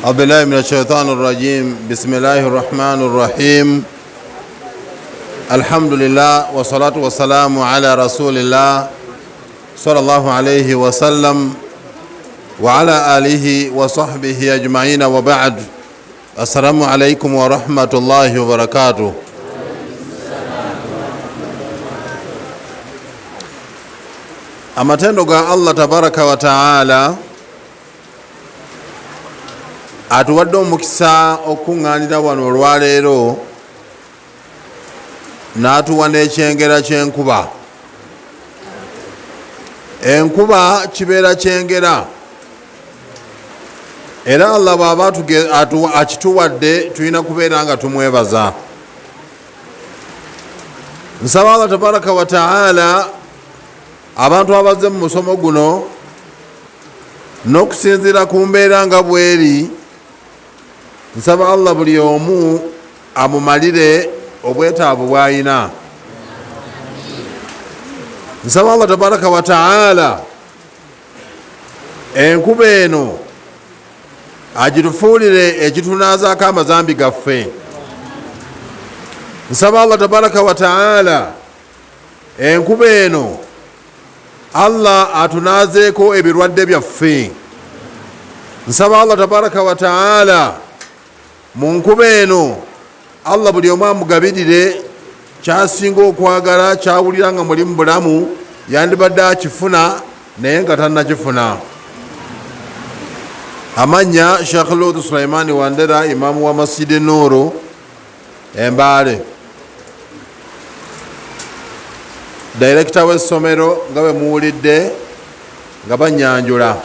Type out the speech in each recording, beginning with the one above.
أعوذ بالله من الشيطان الرجيم. بسم الله الرحمن الرحيم. الحمد لله والصلاة والسلام على رسول الله صلى الله عليه وسلم وعلى آله وصحبه أجمعين وبعد. السلام عليكم ورحمة الله وبركاته. Amatendo ga Allah tabaraka wa ta'ala atuwadde omukisa okuŋŋaanira wano olwaleero n'atuwa n'ekyengera ky'enkuba. Enkuba kibeera kyengera era Allah bw'aba akituwadde tulina kubeera nga tumwebaza. Nsaba Allah tabaraka wa ta'ala abantu abazze mu musomo guno n'okusinziira ku mbeera nga bweri, nsaba Allah buli omu amumalire obwetaavu bw'ayina. Nsaba Allah tabaraka wa ta'ala enkuba eno agitufuulire ekitunaazaako amazambi gaffe. Nsaba Allah tabaraka wa ta'ala enkuba eno Allah atunaazeeko ebirwadde byaffe. Nsaba Allah tabaraka wa ta'ala mu nkuba eno Allah buli omu amugabirire kyasinga okwagala, kyawulira nga muli mu bulamu yandibadde akifuna naye nga tannakifuna. Amannya Sheikh Luutu Sulaiman Wandera, imaamu wa Masjidi Nuuru Mbale, Director w'essomero nga bwe muwulidde nga banyanjula.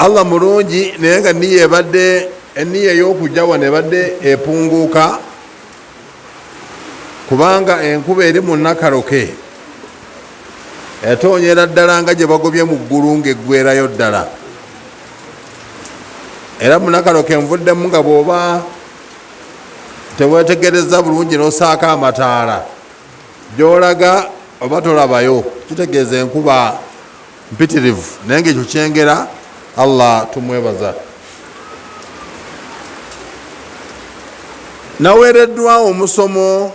Allah mulungi naye nga niye ebadde eniya ey'okujja wano ebadde epunguuka, kubanga enkuba eri mu nnakaloke etoonyera ddala nga gye bagobye mu ggulu ng'eggwerayo ddala. Era mu nnakaloke nvuddemu nga bw'oba teweetegereza bulungi n'osaako amataala gy'olaga oba tolabayo, kitegeeza enkuba mpitirivu, naye ng'ekyo kyengera. Allah tumwebaza. Naweereddwa omusomo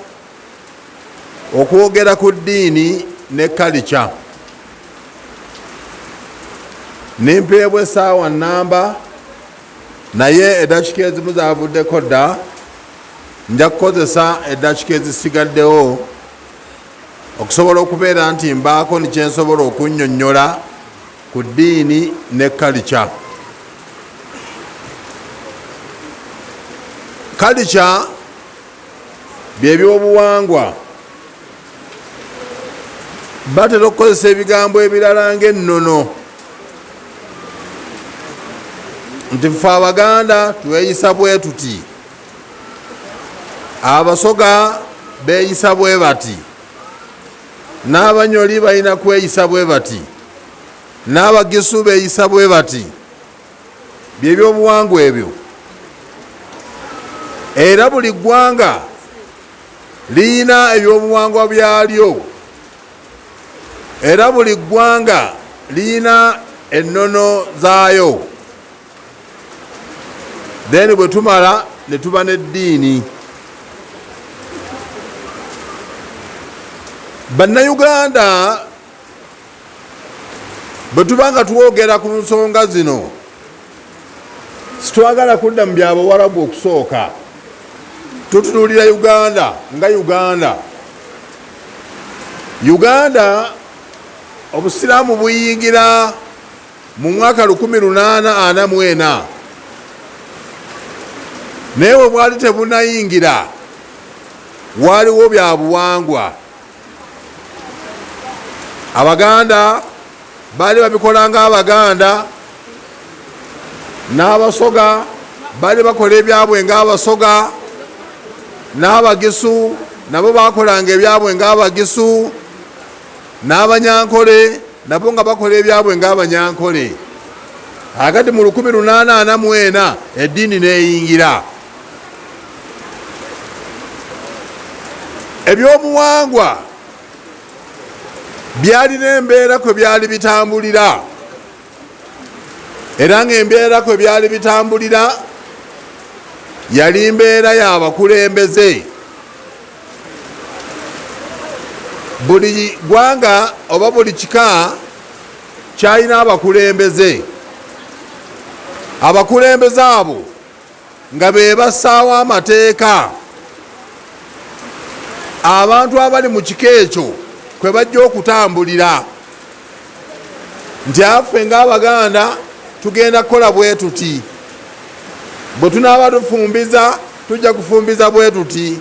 okwogera ku ddiini ne kalica. Nimpeebwa essaawa nnamba naye eddakiika ezimu zaavuddeko dda. Nja kukozesa eddakiika ezisigaddewo okusobola okubeera nti mbaako ni kyensobola okunnyonnyola ku ddiini ne kalica. Kalica by'ebyobuwangwa. Batera okukozesa ebigambo ebirala ng'ennono nti ffe Abaganda tweyisa bwe tuti, Abasoga beeyisa bwe bati, n'Abanyoli balina kweyisa bwe bati, n'Abagisu beeyisa bwe bati. By'ebyobuwangwa ebyo. Era buli ggwanga liyina ebyobuwangwa byalyo, era buli ggwanga liyina ennono zaayo. Then bwe tumala ne tuba n'eddiini. Bannayuganda bwe tuba nga twogera ku nsonga zino sitwagala kudda mu byabawarabu okusooka. Tutunuulira Uganda nga Uganda. Uganda obusiraamu buyingira mu mwaka 1844, naye bwe bwali tebunayingira waaliwo byabuwangwa. Abaganda baali babikola ng'Abaganda, n'Abasoga baali bakola ebyabwe ng'Abasoga, n'Abagisu nabo bakolanga ebyabwe ng'Abagisu, n'Abanyankole nabo nga bakola ebyabwe ng'Abanyankole. Akati mu 1844 eddiini n'eyingira. Ebyobuwangwa byalina embeera kwe byali bitambulira. era ng'embeera kwe byali bitambulira yali mbeera y'abakulembeze. Buli gwanga oba buli kika kyalina abakulembeze. Abakulembeze abo nga be bassaawo amateeka. Abantu abali mu kika ekyo kwe bajja okutambulira nti affe ng'Abaganda tugenda kukola bwe tuti, bwe tunaaba tufumbiza tujja kufumbiza bwe tuti,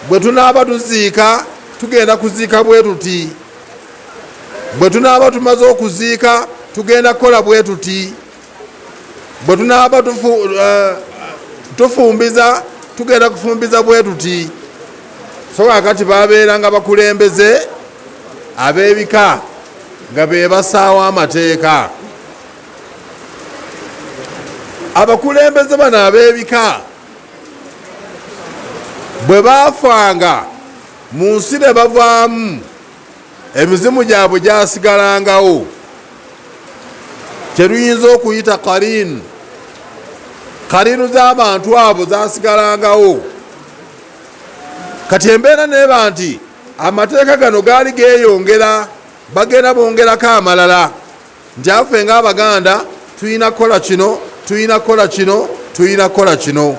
bwe tunaaba tuziika tugenda kuziika bwe tuti, bwe tunaaba tumaze okuziika tugenda kukola bwe tuti, bwe tunaaba tufumbiza tugenda kufumbiza bwe tuti. So kakati babeeranga bakulembeze ab'ebika nga be bassaawo amateeka. Abakulembeze bano ab'ebika bwe baafanga mu nsi ne bavaamu, emizimu gyabwe gyasigalangawo, kyeruyinza okuyita karinu. Karinu z'abantu abo zasigalangawo. Kati embeera neba nti amateeka gano gaali geeyongera, bagenda bongerako amalala nti affe ng'Abaganda tuyina kukola kino, tuyina kukola kino, tuyina kukola kino.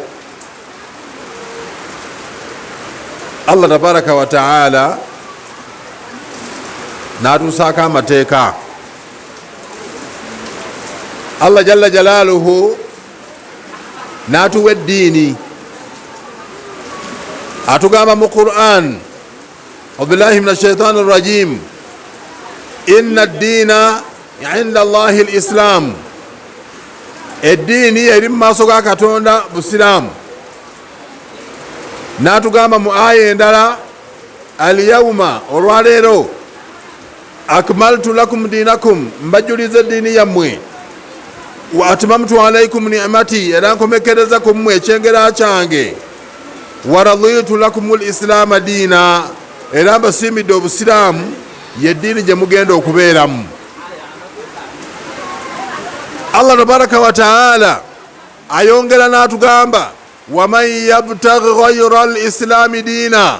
Allah tabaraka wa taala n'atuusaako amateeka. Allah jalla jalaaluhu n'atuwa eddiini. Atugamba mu Qur'an, auzubillahi minash shaitani rrajim, inna ad-diina inda Allahi al-Islam. Eddiini eri mu maaso ga Katonda Busiraamu. N'atugamba mu aya endala, al-yawma, olwaleero, akmaltu lakum diinakum, mbajjuliza eddiini yammwe, wa atmamtu alaykum ni'mati, era nkomekereza ku mmwe ekyengera kyange, wa raditu lakum al-islaama diina, era mbasiimidde Obusiraamu ye ddiini gye mugenda okubeeramu. Allah tabaraka wa taala ayongera n'atugamba, waman yabtaghi ghayra al-islaami diina,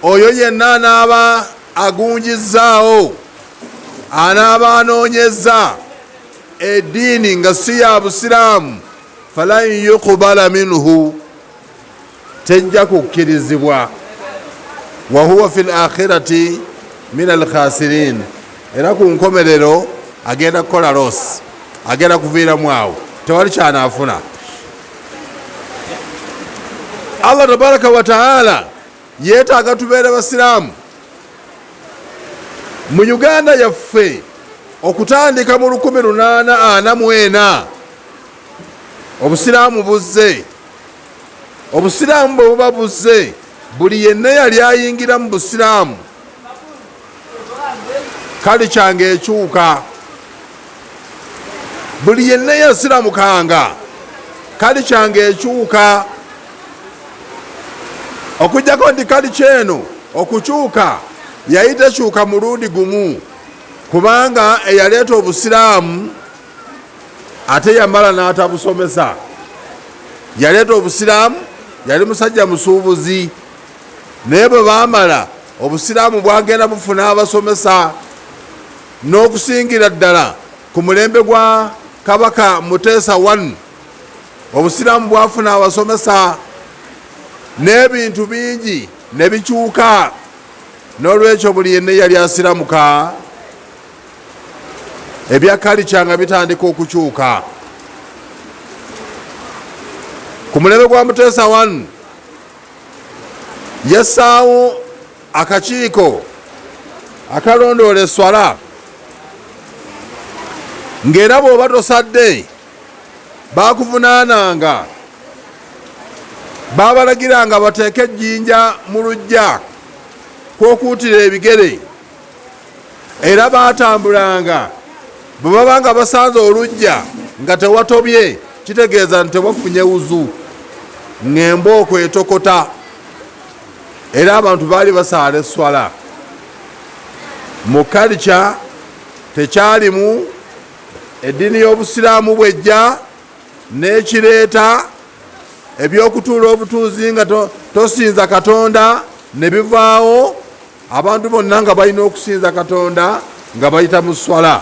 oyo yenna anaaba agunjizzaawo, anaaba anoonyezza eddiini nga si ya Busiraamu, falan yuqbala minhu, tejja kukkirizibwa, wa huwa fi l-akhirati min al-khasirin, era ku nkomerero agenda kukola losi, agenda kuviiramu awo, tewali kyanaafuna. Allah tabaraka wa taala yeetaaga tubeere Basiraamu. Mu Uganda yaffe okutandika mu 1844 Obusiraamu buzze. Obusiraamu bwe buba buzze, buli yenna yali ayingira mu Busiraamu kali kyange ekyuka. Buli yenna yasiramukanga kali kyange ekyuka. Okujjako nti kali kyeno okukyuka yali tekyuka mulundi gumu, kubanga eyaleeta Obusiraamu ate yamala n'atabusomesa. Yaleeta Obusiraamu yali musajja musuubuzi, naye bwe baamala Obusiraamu bwagenda bufuna abasomesa, n'okusingira ddala ku mulembe gwa Kabaka Muteesa I, Obusiraamu bwafuna abasomesa n'ebintu bingi ne bikyuka. N'olwekyo buli yenna yali asiramuka, ebya kalica nga bitandika okukyuka. Ku mulembe gwa Muteesa I yassaawo akakiiko akalondoola eswala, ng'era bw'oba tosadde baakuvunaananga, baabalagiranga bateeke ejjinja mu luggya kw'okuutira ebigere, era baatambulanga bwe babanga basanze oluggya nga tewatobye, kitegeeza nti tewafunye wuzu, ng'embooko etokota, era abantu baali basaala eswala. Mu kalica tekyalimu eddiini y'obusiraamu bwejja n'ekireeta ebyokutuula obutuuzi nga tosinza Katonda ne bivaawo, abantu bonna nga balina okusinza Katonda nga bayita mu swala.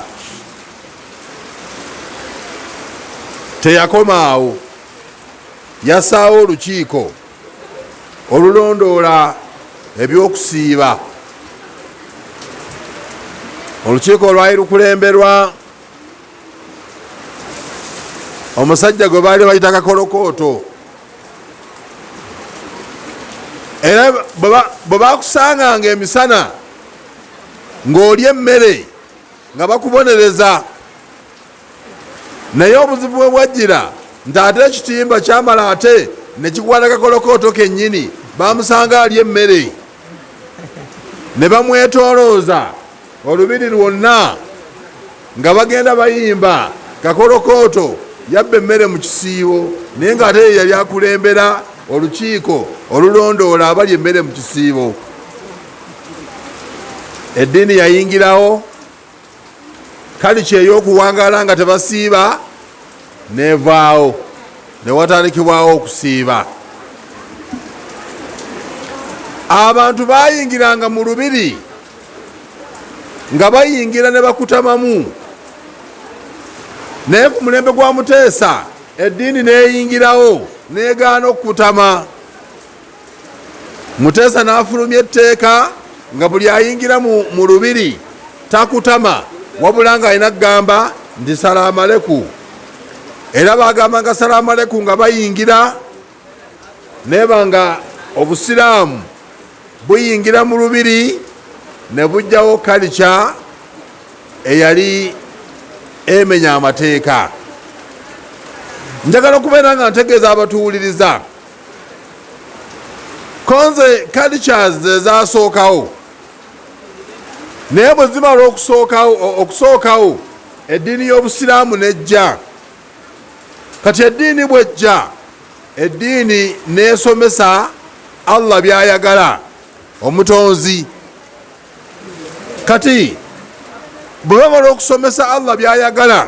Teyakomaawo, yassaawo olukiiko olulondoola ebyokusiiba. Olukiiko lwali lukulemberwa omusajja gwe baali bayita Kakolokooto. Era bwe bakusanganga emisana ng'olya emmere nga bakubonereza, naye obuzibu bwe bwajjira nti ate ekitimba kyamala ate ne kikwata Kakolokooto kennyini, bamusanga alya emmere ne bamwetoolooza olubiri lwonna nga bagenda bayimba Kakolokooto yabba emmere mu kisiibo, naye ng'ate ye yali akulembera olukiiko olulondoola abali emmere mu kisiibo. Eddiini yayingirawo, kalica ey'okuwangaala nga tebasiiba nevaawo, ne watandikibwawo okusiiba. Abantu bayingiranga mu lubiri nga bayingira ne bakutamamu, naye ku mulembe gwa Muteesa eddiini neyingirawo negaana okukutama. Muteesa n'afulumya etteeka nga buli ayingira mu lubiri takutama, wabula nga alina kugamba nti salaamu aleku. Era bagambanga salaamu aleku nga bayingira, neba nga obusiraamu buyingira mu lubiri ne bujjawo kalica eyali emenya amateeka. Njagala okubeera nga ntegeeza abatuwuliriza, konze cultures ezasookawo, naye bwe zimala okusookawo eddiini y'obusiraamu nejja. Kati eddiini bwejja, eddiini nesomesa Allah byayagala, omutonzi. Kati bwe bamala okusomesa Allah byayagala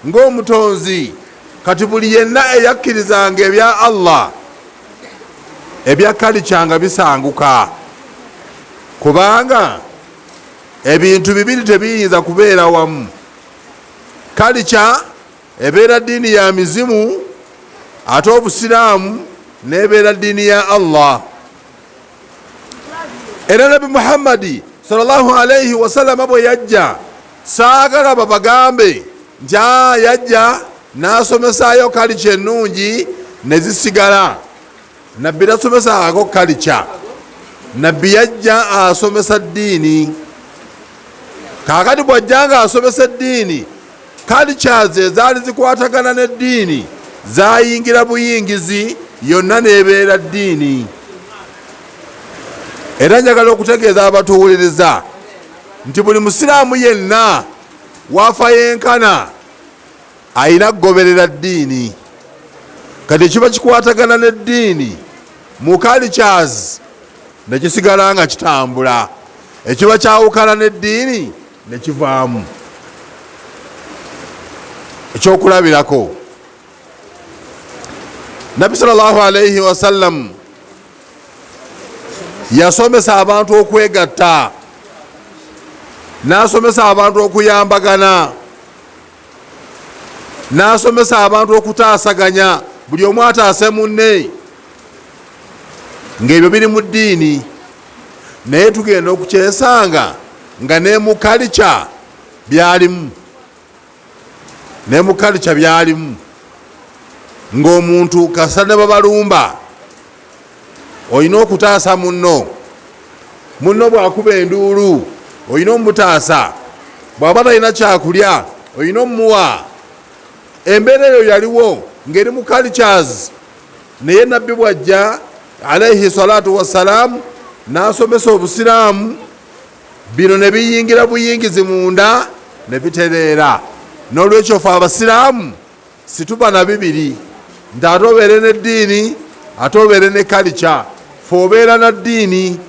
ng'omutonzi, kati buli yenna eyakkirizanga ebya Allah, ebya kalica nga bisanguka, kubanga ebintu bibiri tebiyinza kubeera wamu. Kalica ebeera ddiini ya mizimu, ate obusiraamu nebeera ddiini ya Allah. Era Nabi Muhammadi sallallahu alayhi wasallama bwe yajja, saagala babagambe nti yajja n'asomesaayo kalica ennungi ne zisigala. Nabbi tasomesaako kalica, nabbi yajja asomesa ddiini. Kaakati bw'ajja nga asomesa eddiini, cultures ezaali zikwatagana n'eddiini zayingira buyingizi, yonna nebeera ddiini. Era njagala okutegeeza abatuwuliriza nti buli musiraamu yenna waafa yenkana ayina kugoberera ddiini. Kati kiba kikwatagana n'eddiini mu cultures ne kisigala nga kitambula, ekiba kyawukana n'eddiini ne kivaamu. Ekyokulabirako, Nabbi sallallahu alayhi wasallam yasomesa abantu okwegatta, n'asomesa abantu okuyambagana, n'asomesa abantu okutaasaganya, buli omu ataase munne, ng'ebyo biri mu ddiini. Naye tugenda okukyesanga nga ne mu kalica byalimu, ne mu kalica byalimu, ng'omuntu kasa ne babalumba, olina okutaasa munno bw'akuba enduulu olina omutaasa, bw'aba talina kyakulya olina omuwa. Embeera eyo yaliwo ng'eri mu cultures, naye nabbi bw'ajja alayhi salatu wassalamu n'asomesa obusiraamu, bino ne biyingira buyingizi munda ne bitereera. N'olwekyo fe abasiraamu situba na bibiri, nti ate obeere n'eddiini ate obeere ne kalica. Fe obeera na ddiini,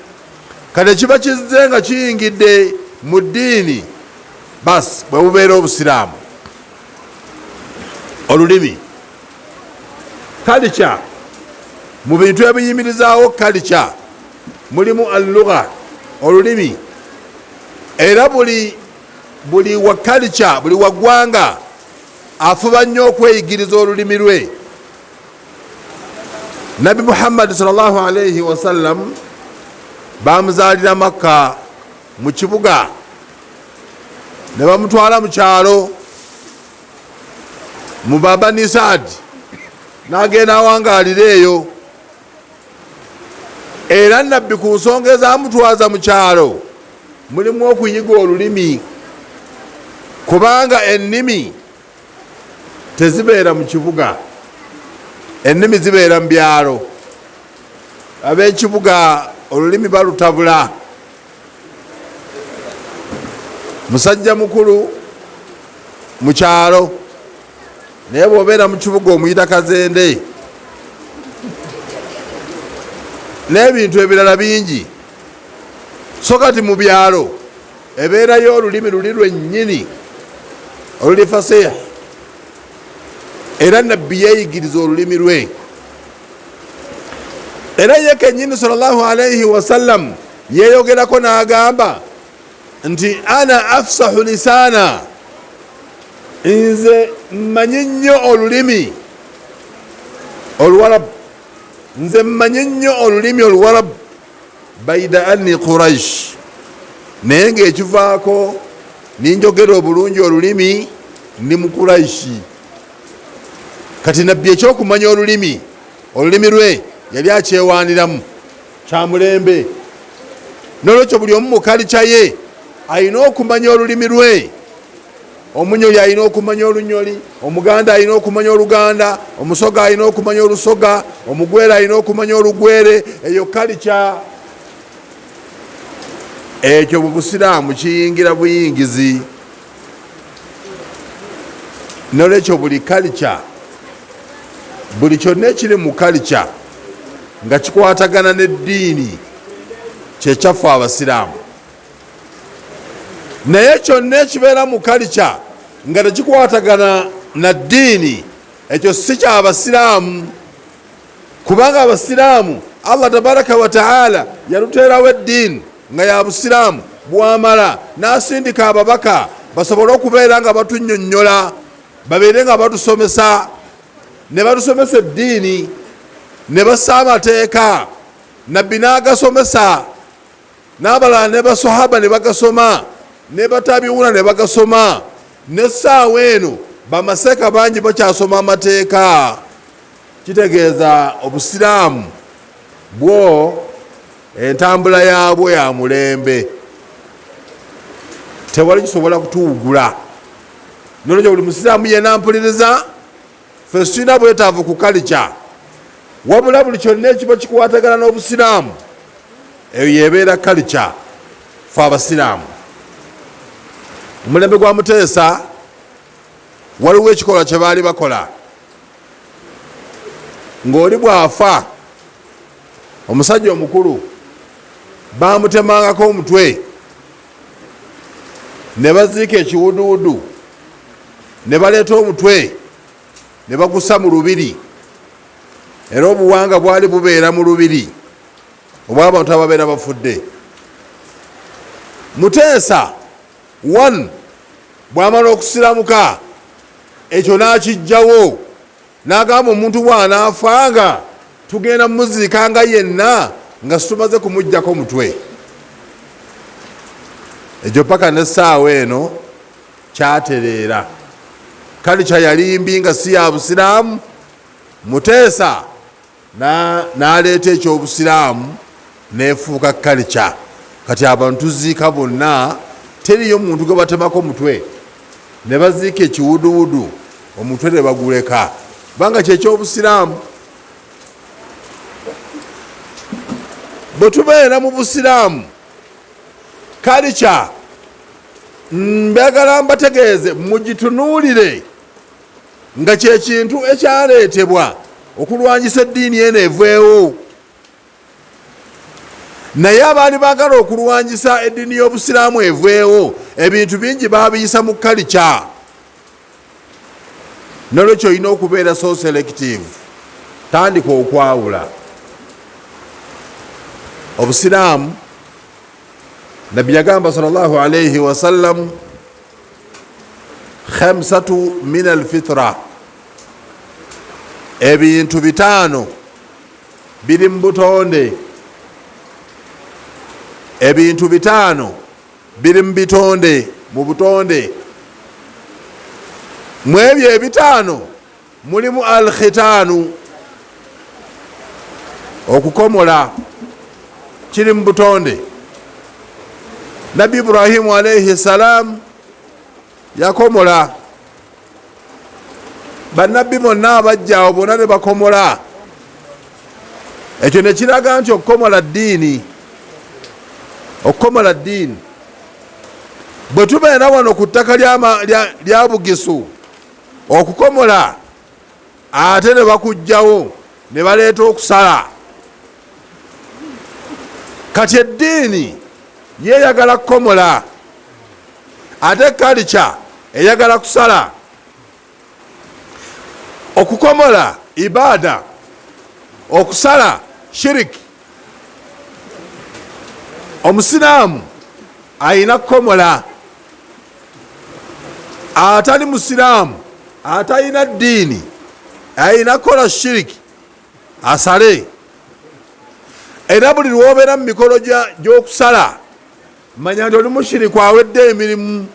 kale kiba kizze nga kiyingidde mu ddiini, basi bwe bubeera obusiraamu. olulimi culture mu bintu ebiyimirizaawo culture mulimu allugha olulimi era buli wa culture buli wa ggwanga afuba nnyo okweyigiriza olulimi lwe. Nabi Muhammad sallallahu alayhi wasallam bamuzaalira Makka mu kibuga ne bamutwala mu kyalo mu Bani Saad n'agenda awangaalira eyo, era nabbi ku nsonga ezamutwaza mu kyalo mulimu okuyiga olulimi, kubanga ennimi tezibeera mu kibuga, ennimi zibeera mu byalo. Ab'ekibuga olulimi balutabula. Musajja mukulu mu kyalo naye bw'obeera mu kibuga omuyita kazende n'ebintu ebirala bingi. So kati mu byalo ebeerayo olulimi luli lwennyini oluli fasiha, era nabbi yeeyigiriza olulimi lwe. Era ye kennyini sallallahu alayhi wasallam yeeyogerako n'agamba nti ana afsahu lisaana, nze mmanyi nnyo olulimi oluwarabu, nze mmanyi nnyo olulimi oluwarabu, baida anni Quraish, naye ng'ekivaako ninjogera obulungi olulimi ndi mu Quraishi. Kati nabbi ekyokumanya olulimi lwe yali akyewaaniramu kya mulembe. N'olwekyo buli omu mu kalica ye alina okumanya olulimi lwe. Omunyoli alina okumanya olunyoli, Omuganda alina okumanya Oluganda, Omusoga alina okumanya Olusoga, Omugwere alina okumanya Olugwere. Eyo kalica. Ekyo mu Busiraamu kiyingira buyingizi. N'olwekyo buli kalica, buli kyonna ekiri mu kalica nga kikwatagana n'eddiini kyekyaffe Abasiraamu, naye kyonna ekibeera mu kalica nga tekikwatagana na ddiini, ekyo si kya Basiraamu. Kubanga Abasiraamu Allah tabaraka wa taala yaluteerawo eddiini nga ya Busiraamu, bwamala n'asindika ababaka basobole okubeera nga batunnyonnyola, babeere nga batusomesa, ne batusomesa eddiini, ne bassa amateeka, nabbi n'agasomesa, n'abalala ne basahaba ne bagasoma, ne batabiwuna ne bagasoma, n'essaawa eno bamaseka bangi bakyasoma amateeka. Kitegeeza Obusiraamu bwo entambula yaabwo ya mulembe, tewali kisobola kutuwugula. N'olwekyo buli Musiraamu yenna mpuliriza, ffe tulina bwetaavu ku kalica, wabula buli kyonna ekiba kikwatagana n'Obusiraamu eyo yebeera kalica ffe Abasiraamu. Omulembe gwa Muteesa waliwo ekikolwa kye baali bakola, ng'oli bw'afa omusajja omukulu bamutemangako omutwe, ne baziika ekiwuduwudu, ne baleeta omutwe ne bagussa mu lubiri. Era obuwanga bwali bubeera mu lubiri obw'abantu ababeera bafudde. Muteesa bw'amala okusiramuka ekyo n'akijjawo, n'agamba omuntu bw'anaafanga tugenda mumuziikanga yenna nga situmaze kumuggyako mutwe. Ekyo paka n'essaawa eno kyatereera. Kalica yali mbi nga si ya Busiraamu. Muteesa n'aleeta eky'Obusiraamu n'efuuka kalica. Kati abantu tuziika bonna, teriyo muntu gwe batemako mutwe, ne baziika ekiwuduwudu, omutwe ne baguleka, kubanga kyeky'Obusiraamu. Bwe tubeera mu Busiraamu kalica, mbagala mbategeeze mugitunuulire nga kye kintu ekyaleetebwa okulwanyisa eddiini eno eveewo. Naye abaali baagala okulwanyisa eddiini y'Obusiraamu eveewo, ebintu bingi baabiyisa mu kalica. nolwekyo olina okubeera so selective, tandika okwawula. Obusiraamu nabbi yagamba sallallahu alayhi wasallam, khamsatu min alfitra, ebintu bitaano biri mu butonde, ebintu bitaano biri mu bitonde, mu butonde. Mu ebyo ebitaano mulimu alkhitaanu, okukomola kiri mu butonde. Nabbi Ibrahimu alayhi salam yakomola, bannabbi bonna abajjaawo bonna ne bakomola. Ekyo ne kiraga nti okukomola ddiini, okukomola ddiini. Bwe tubeera wano ku ttaka lya Bugisu okukomola, ate ne bakugjawo ne baleeta okusala. Kati eddiini yeeyagala kukomola, ate kalica eyagala kusala. Okukomola ibaada, okusala shiriki. Omusiraamu ayina kukomola, atali musiraamu, atalina ddiini, ayina kukola shiriki, asale. Era buli lwobeera mu mikolo gy'okusala, manya nti oli mushiriku awedde emirimu.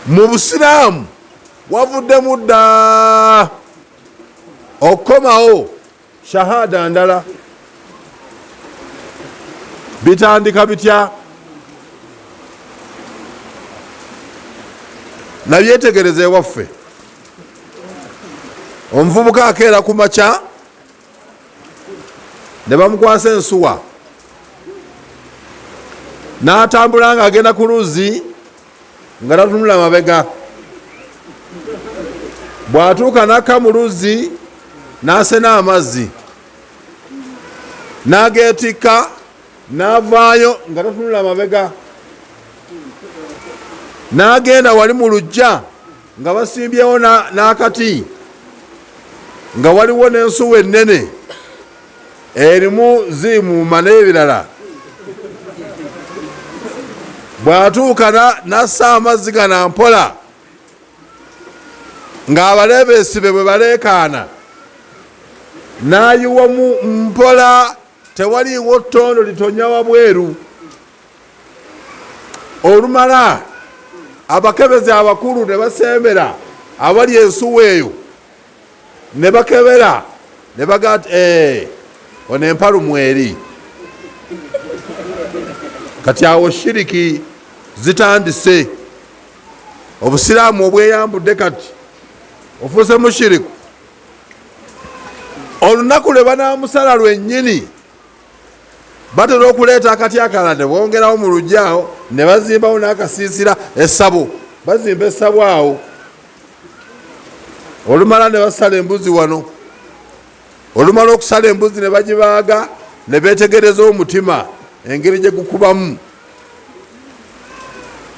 Mu busiraamu wavuddemu dda okukomawo shahada ndala. Bitandika bitya? Nabyetegereze waffe. Omuvubuka akeera ku makya ne bamukwasa ensuwa, n'atambula nga agenda ku luzzi nga tatunula mabega. Bw'atuuka n'akka mu luzzi n'asena amazzi, n'ageetikka n'avaayo nga tatunula mabega. N'agenda wali mu luggya nga basimbyewo n'akati, nga waliwo n'ensuwa ennene erimu ziimuuma n'ebirala. Bw'atuuka n'assa amazzi gana mpola, ng'abaleebeesi be bwe baleekaana, n'ayiwa mpola, tewaliiwo ttondo litonya wabweru. Olumala abakebezi abakulu ne basembera abali ensuwa eyo, ne bakebera ne bagati ono empalu mweri. Kati awo shiriki zitandise. Obusiraamu obweyambudde kati, ofuuse mushiriku. Olunaku lwe banaamusala lwennyini batera okuleeta akati akalala ne bongerawo mu luggyawo, ne bazimbawo n'akasiisira essabo, bazimba essabo awo. Olumala ne basala embuzi wano. Olumala okusala embuzi ne bagibaaga, ne beetegereza omutima engeri gye gukubamu.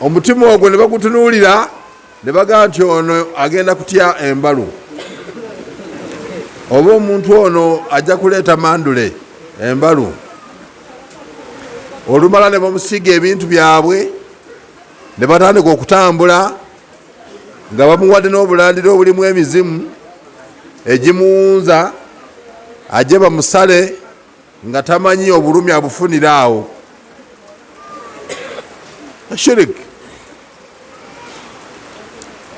Omutima ogwo ne bagutunuulira, ne bagamba nti ono agenda kutya embalu, oba omuntu ono ajja kuleeta mandule embalu. Olumala ne bamusiiga ebintu byabwe, ne batandika okutambula nga bamuwadde n'obulandiro obulimu emizimu egimuwunza, ajje bamusale nga tamanyi obulumi abufunira awo. Shiriki.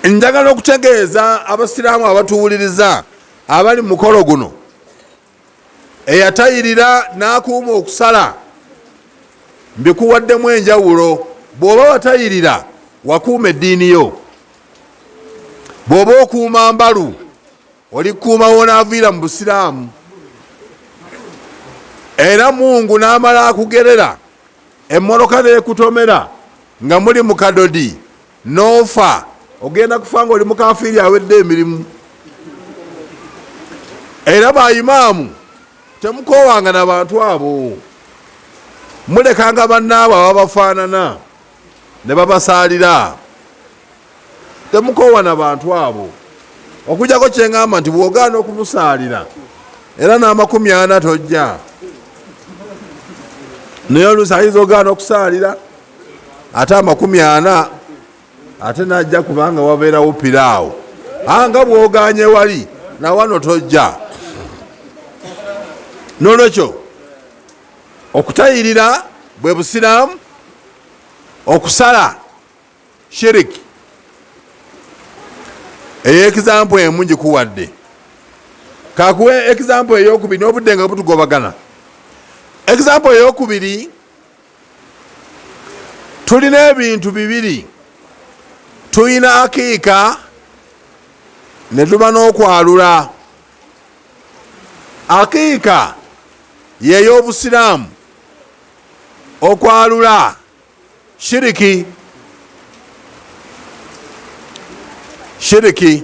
Njagala okutegeeza abasiraamu abatuwuliriza abali mu mukolo guno, eyatayirira n'akuuma okusala, mbikuwaddemu enjawulo. Bw'oba watayirira wakuuma eddiini yo. Bw'oba okuuma mbalu, olikuumawo n'aviira mu busiraamu. Era Mungu n'amala akugerera, emmoloka n'ekutomera nga muli mu kadodi, n'ofa, ogenda kufa nga oli mukafiiri awedde emirimu. Era bayimaamu temukoowanga na bantu abo, mulekanga bannaabo ababafaanana ne babasaalira. temukowana bantu abo okujjako kyeŋŋamba nti bw'ogaana okumusaalira era n'40 tojja naye oluusi ayinza ogaana okusaalira ate 40 ate najja kubanga wabeerawo piraawo nga bw'oganye wali nawano tojja. Nolwekyo okutayirira bwe busiraamu, okusala shiriki. Eyo example emu ngikuwadde. Kakuwe example ey'okubiri n'obudde nga butugobagana. Example ey'okubiri, tulina ebintu bibiri. Tulina akiika ne tuba n'okwalula. Akiika y'ey'obusiraamu, okwalula shiriki. Shiriki.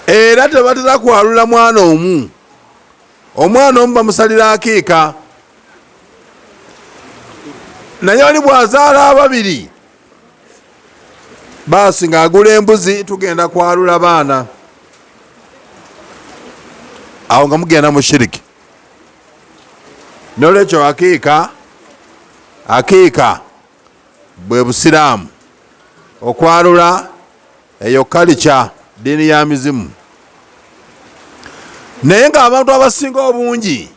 Era tebatera kwalula mwana omu. Omwana omu bamusalira akiika. Naye oli bw'azaala ababiri, baasi ng'agula embuzi, tugenda kwalula baana. Awo nga mugenda mu shiriki. Nolwekyo akiika bwe busiraamu, okwalula eyo kalica, ddiini ya mizimu. Naye ng'abantu abasinga obungi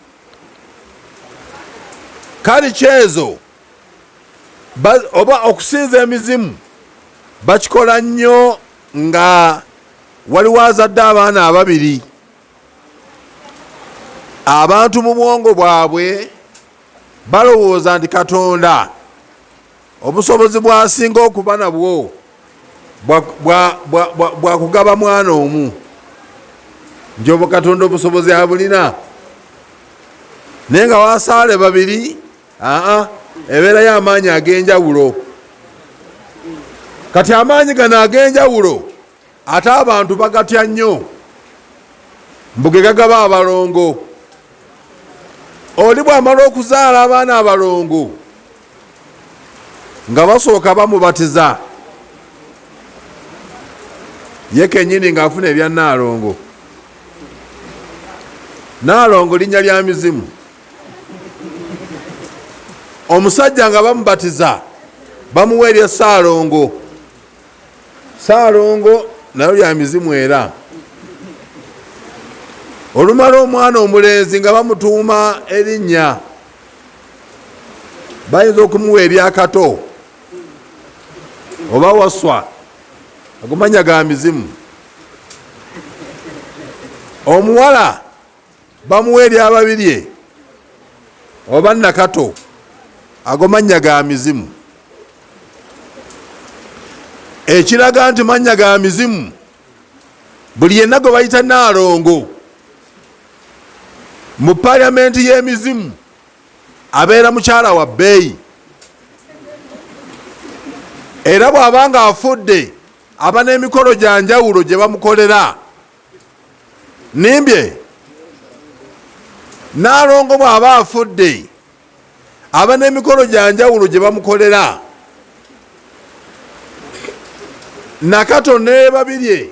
kalica ezo oba okusinza emizimu bakikola nnyo nga waliwo azadde abaana ababiri. Abantu mu bwongo bwabwe balowooza nti Katonda obusobozi bwasinga okuba nabwo bwakugaba mwana omu. Njobo Katonda obusobozi abulina. Naye nga wasaale babiri, ebeerayo amaanyi ag'enjawulo. Kati amaanyi gano ag'enjawulo ate abantu bagatya nnyo, mbuge gagaba abalongo. Oli bw'amala okuzaala abaana abalongo nga basooka bamubatiza, ye kennyini ng'afuna ebya Naalongo. Naalongo linnya lya mizimu. Omusajja nga bamubatiza bamuwa erya Saalongo. Saalongo nayo lya mizimu era. Olumala omwana omulenzi nga bamutuuma erinnya, bayinza okumuwa eryakato oba waswa, agumanya ga mizimu. Omuwala bamuwa eryababirye oba nakato, agomanya ga mizimu. Ekiraga nti manya ga mizimu, buli yenna gwe bayita Naalongo mu paliamenti y'emizimu abeera mukyala wa bbeeyi. Era bw'abanga afudde aba n'emikolo gya njawulo gye bamukolera. Nimbye, Naalongo bw'aba afudde aba n'emikolo gya njawulo gye bamukolera. Nakato ne babirye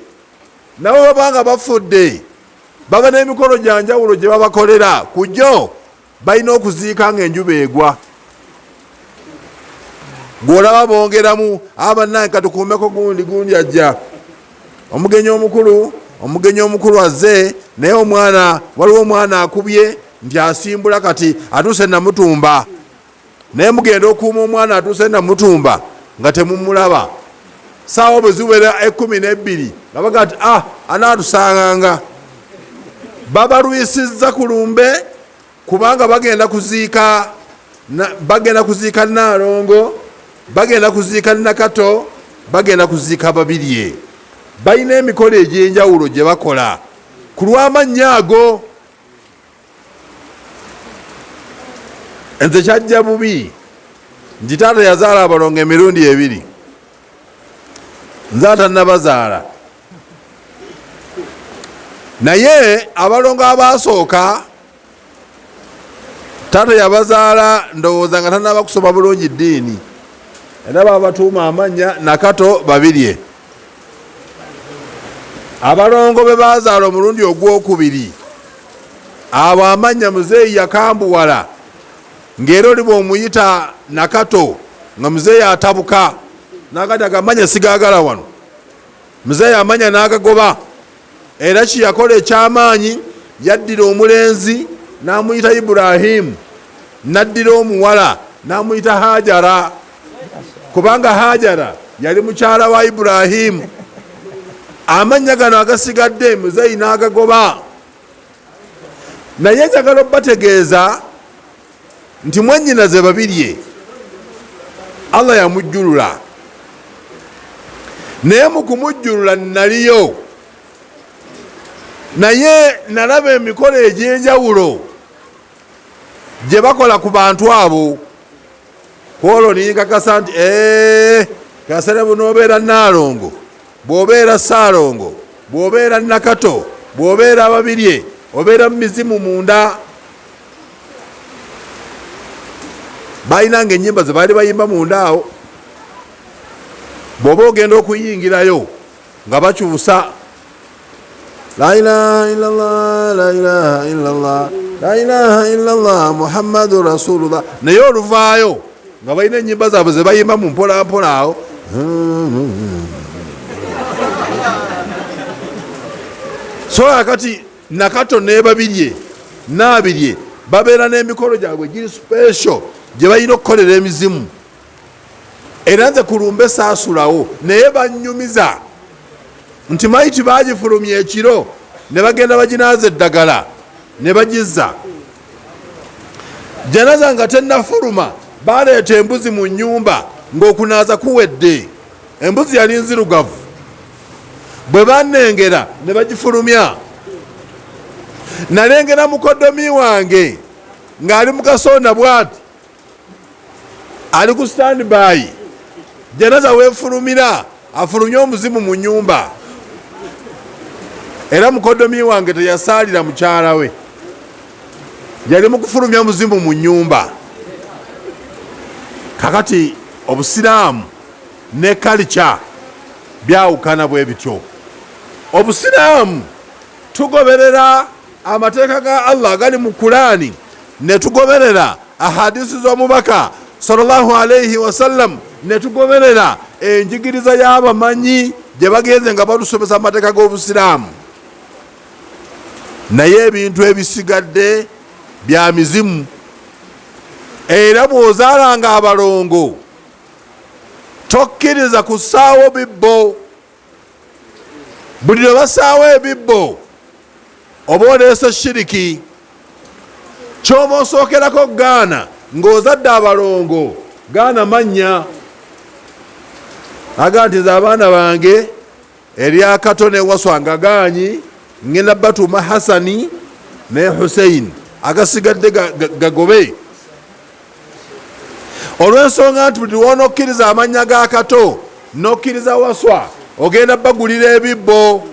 nabo babanga bafudde baba n'emikolo gya njawulo gye babakolera. Kujjo balina okuziika ng'enjuba egwa. Gw'olaba bongeramu abannange katukuumeko gundi ajja. Omugenyi omukulu azze, naye waliwo omwana akubye nti asimbula kati atuuse namutumba. Naye mugenda okuuma omwana atuuse namutumba nga temumulaba. Saawa bwe ziwera 12 nga baga nti anaatusanganga. Babalwisizza ku lumbe kubanga bagenda kuziika Naalongo, bagenda kuziika Nakato, bagenda kuziika babirye. Balina emikolo egy'enjawulo gye bakola ku lw'amannya ago. Nze kyajja bubi nti taata yazaala abalongo emirundi 2, nze atannabazaala. Naye abalongo abaasooka taata yabazaala ndowooza nga tannaba kusoma bulungi ddiini. era babatuuma amanya nakato babirye. Abalongo be bazaala omulundi ogwokubiri abo amanya muzeeyi yakambuwala ng'era oli bw'omuyita nakato nga muzeeyi atabuka n'agati agamanya sigaagala wano, muzeeyi amanya n'agagoba. Era kiyakola ekyamaanyi, yaddira omulenzi n'amuyita Iburahimu, n'addira omuwala n'amuyita Hajara, kubanga Hajara yali mukyala wa Iburahimu. Amanya gano agasigadde muzeeyi n'agagoba. Naye njagala obbategeeza nti mwennyinaze babirye Allah yamujjulula, naye mu kumujjulula naliyo, naye nalaba emikolo egy'enjawulo gye bakola ku bantu abo. Kwolwo ninkakasa nti kasere bunoobeera Naalongo, bw'obeera Saalongo, bw'obeera Nakato, bw'obeera ababirye, obeera mu mizimu munda. Bayinanga ennyimba ze baali bayimba munda awo, bw'oba ogenda okuyingirayo nga bakyusa la ilaha illallah, la ilaha illallah, la ilaha illallah Muhammadu Rasulullah, naye oluvaayo nga balina ennyimba zaabwe ze bayimba mu mpolampola awo. So akati Nakato ne babirye n'abirye babeera n'emikolo gyabwe giri special gye balina okukolera emizimu. Era nze kulumbe saasulawo, naye bannyumiza nti mayiti bagifulumya ekiro ne bagenda baginaaza eddagala ne bagizza. Janaza nga tennafuluma baleeta embuzi mu nnyumba ng'okunaaza kuwedde. Embuzi yali nzirugavu, bwe bannengera ne bagifulumya. Nalengera mukoddomi wange ng'ali mu kasonda bw'ati, ali ku standby. Janaza weefulumira afulumye omuzimu mu nnyumba, era mukoddomi wange teyasaalira mukyala we, yali mu kufulumya muzimu mu nnyumba. Kakati obusiraamu ne kalica byawukana bwe bityo. Obusiraamu tugoberera amateeka ga Allah agali mu Kulaani, ne tugoberera ahadisi z'omubaka sallallahu alayhi wasallam, ne tugoberera enjigiriza y'abamanyi gye bagenze nga batusomesa amateeka g'obusiraamu. Naye ebintu ebisigadde bya mizimu. Era bw'ozaalanga abalongo tokkiriza kussaawo bibbo. Buli lwe bassaawo ebibbo oba oleese shiriki. Ky'oba osookerako gaana ng'ozadde abalongo, gaana mannya aga nti ze abaana bange eryakato newaswa nga gaanyi, ngenda batuuma Hasani ne Hussein, agasigadde gagobe. Olw'ensonga nti buli lw'onokkiriza amannya ga kato n'okkiriza waswa ogenda bagulira ebibbo.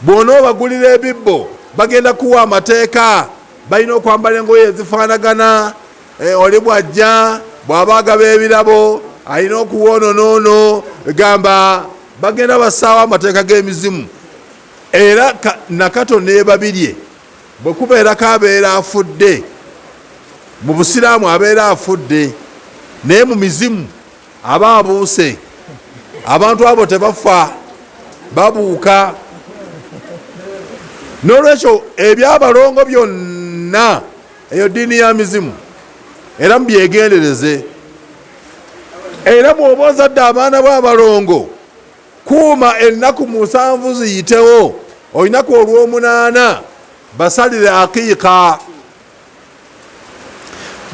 Bw'onoobagulira ebibbo bagenda kuwa amateeka. Balina okwambala engoye ezifaanagana, oli bw'ajja bw'aba agaba ebirabo alina okuwona noono, gamba bagenda bassaawo amateeka g'emizimu. Era Nakato ne babirye bwe kubeerako abeera afudde, mu busiraamu abeera afudde, naye mu mizimu aba abuuse. Abantu abo tebafa, babuuka. N'olwekyo ebyabalongo byonna eyo ddiini ya mizimu, era mubyegendereze. Era bw'oba ozadde abaana b'abalongo, kuuma ennaku 7 ziyitewo, olunaku olw'omunaana basalire aqiiqa.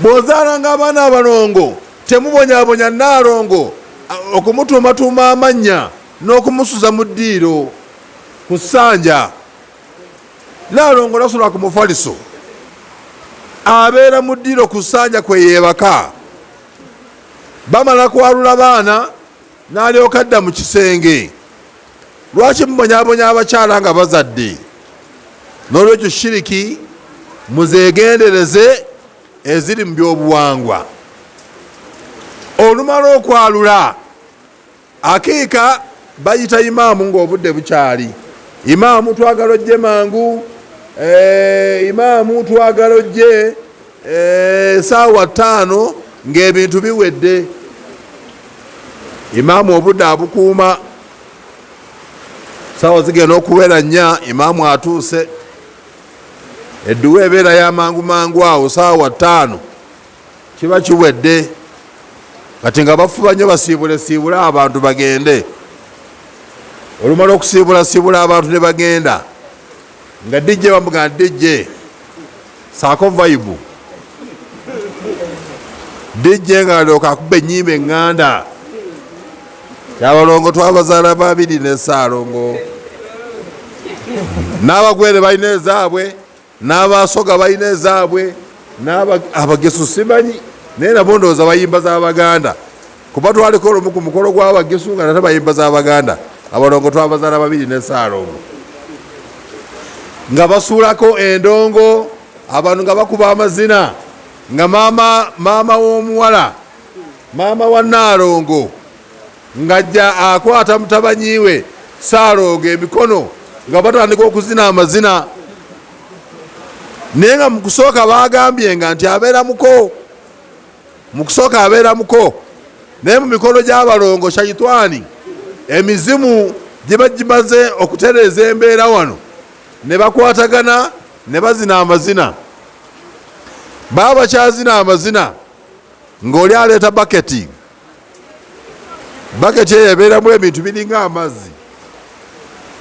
Bw'ozaalanga abaana abalongo temubonyaabonya Naalongo okumutuumatuuma amannya n'okumusuza mu ddiiro ku ssanja. Naalongo nasula ku mufaliso, abeera mu ddiiro ku ssanja kwe yeebaka. Bamala kwalula baana n'alyoka adda mu kisenge. Lwaki mubonyaabonya abakyala nga bazadde? N'olwekyo shiriki muzeegendereze eziri mu byobuwangwa. olumala okwalula akiika bayita imaamu ng'obudde bukyali. Imaamu twagala ojje mangu, imaamu twagala ojje saawa 5 ng'ebintu biwedde. Imaamu obudde abukuuma, saawa zigenda okuwera 4 imaamu atuuse. Edduwa ebeera y'amangu mangu awo saawa 5 kiba kiwedde. Kati nga bafuba nnyo basiibule abantu bagende. Olumala okusiibula abantu ne bagenda nga dijje bamuga dijje saako vibe dijje nga alyoka akuba ennyimba eŋŋanda kyabalongo twabazaala babiri ne Ssaalongo, n'abagwere balina ezaabwe, n'abasoga balina ezaabwe, abagesu simanyi naye nabo ndowooza bayimba z'Abaganda kuba twaliko olumu ku mukolo gw'abagesu nga nate bayimba z'Abaganda. Abalongo twabazaala babiri ne Ssaalongo nga basuulako endongo, abantu nga bakuba amazina, nga maama w'omuwala, maama wa Nnaalongo ng'ajja akwata mutabanyiwe Ssaalongo emikono nga batandika okuzina amazina. Naye nga mu kusooka baagambye nga nti abeera muko, mu kusooka abeera muko, naye mu mikono gy'abalongo shayitwani emizimu gye bagimaze okutereeza embeera wano ne bakwatagana ne bazina amazina. Baba bakyazina amazina ng'oli aleeta baketi eyo ebeeramu ebintu biringa amazzi,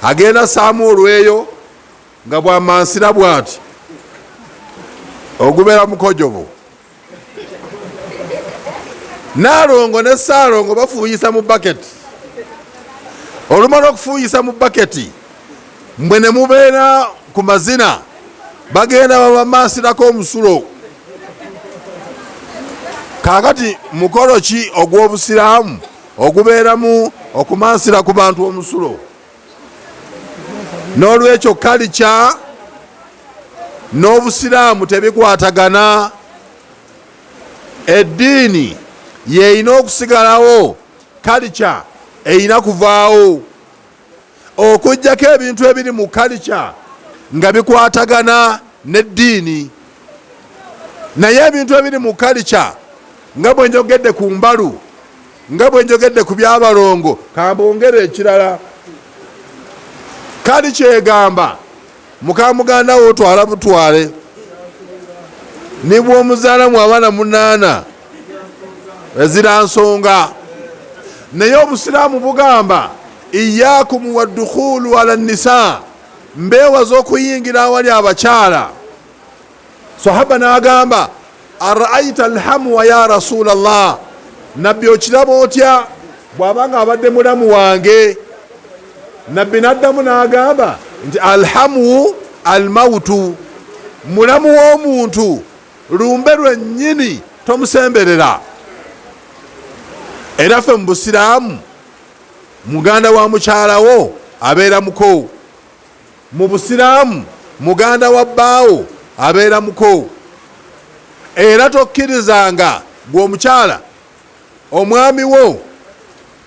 agenda saamu olweyo nga bwamansira bw'ati ogubeera mukojobo. Nnaalongo ne Ssaalongo bafuuyisa mu baketi. Olumala okufuuyisa mu baketi mbwe ne mubeera ku mazina bagenda babamansirako omusulo. Kaakati mukolo ki ogw'obusiraamu ogubeeramu okumansira ku bantu omusulo? N'olwekyo kalica n'obusiraamu tebikwatagana. Eddiini yeeyina okusigalawo, kalica eyina kuvaawo. Okuggyako ebintu ebiri mu kalica nga bikwatagana n'eddiini, naye ebintu ebiri mu kalica nga bwe njogedde ku mbalu, nga bwe njogedde ku by'abalongo, kambongere ekirala. Kalica egamba muka muganda wo twala butwale, ni bw'omuzaalamu abaana 8 ezira nsonga. Naye obusiraamu bugamba iyaakum waddukhulu ala nisa, mbeewaza okuyingira awali abakyala. Sahaba n'agamba araaita alhamwa ya rasulallah, nabbi okiraba otya bw'abanga abadde mulamu wange? Nabbi n'addamu n'agamba nti alhamu almautu, mulamu w'omuntu lumbe lwennyini tomusemberera. Era ffe mu busiraamu muganda wa mukyalawo abeera muko, mu busiraamu muganda wa bbaawo abeera muko. Era tokkirizanga gwe omukyala omwami wo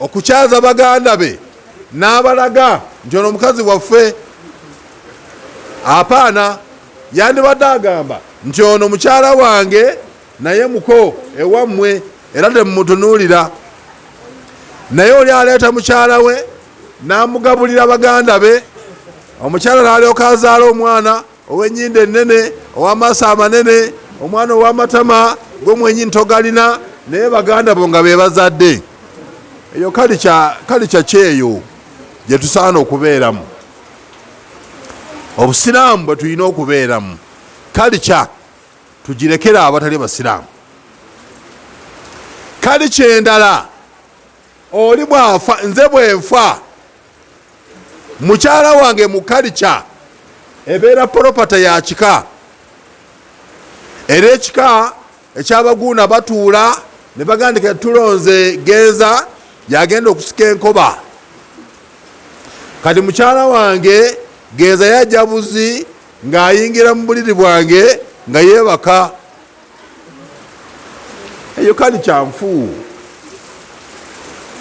okukyaza baganda be n'abalaga nti ono omukazi waffe. Apaana, yandibadde agamba nti ono mukyala wange naye muko ewammwe era temumutunuulira. Naye oli aleeta mukyala we n'amugabulira baganda be, omukyala n'alyoka azaala omwana ow'ennyindo ennene, ow'amaaso amanene, omwana ow'amatama gwe mwennyini togalina, naye baganda bo nga be bazadde. Eyo kalica kyeyo gye tusaana okubeeramu. Obusiraamu bwe tulina okubeeramu, kalica tugirekera abatali basiraamu. Kalica endala oli bwafa, nze bwenfa mukyala wange mu kalica ebeera poropata ya kika. Era ekika ekyabaguuna batuula ne bagandika tulonze genza yagenda okusika enkoba. Kati mukyala wange genza yajja buzi ng'ayingira mu buliri bwange nga yeebaka. Eyo kalica nfu.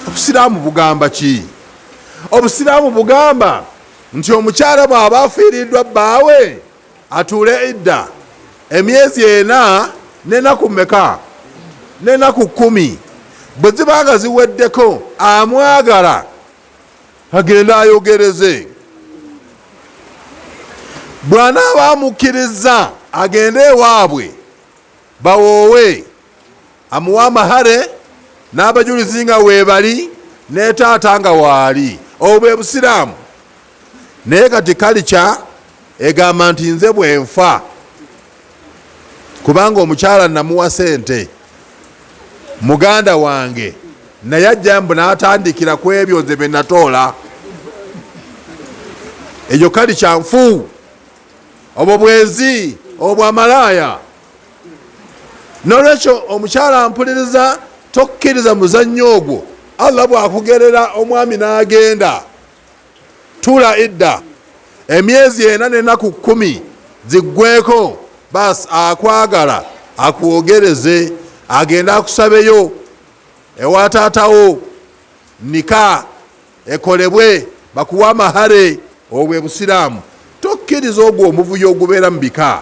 obusiraamu bugamba ki? Obusiraamu bugamba nti omukyala bw'aba afiiriddwa bbaawe atuule idda emyezi 4 n'ennaku mmeka? N'ennaku 10. Bwe zibanga ziweddeko amwagala agende ayogereze. Bw'anaaba amukkiriza agende ewaabwe bawoowe, amuwa amahare n'abajulizi nga weebali ne taata nga waali. Obwo bwe busiraamu. Naye kati kalica egamba nti nze bwenfa kubanga omukyala namuwa sente muganda wange naye ajja mbu n'atandikira ku ebyo nze bye natoola, eyo kalica nfu. Obwo bwenzi, obwo bwamalaaya. Nolwekyo omukyala ampuliriza, tokkiriza muzannyo ogwo. Allah bw'akugerera omwami n'agenda tuula idda emyezi 4 n'ennaku 10 ziggweko, basi akwagala akwogereze, agenda akusabeyo ewa taatawo, nika ekolebwe, bakuwa amahare. Obwo busiraamu. Tokkiriza ogwo omuvuyo ogubeera mu bika.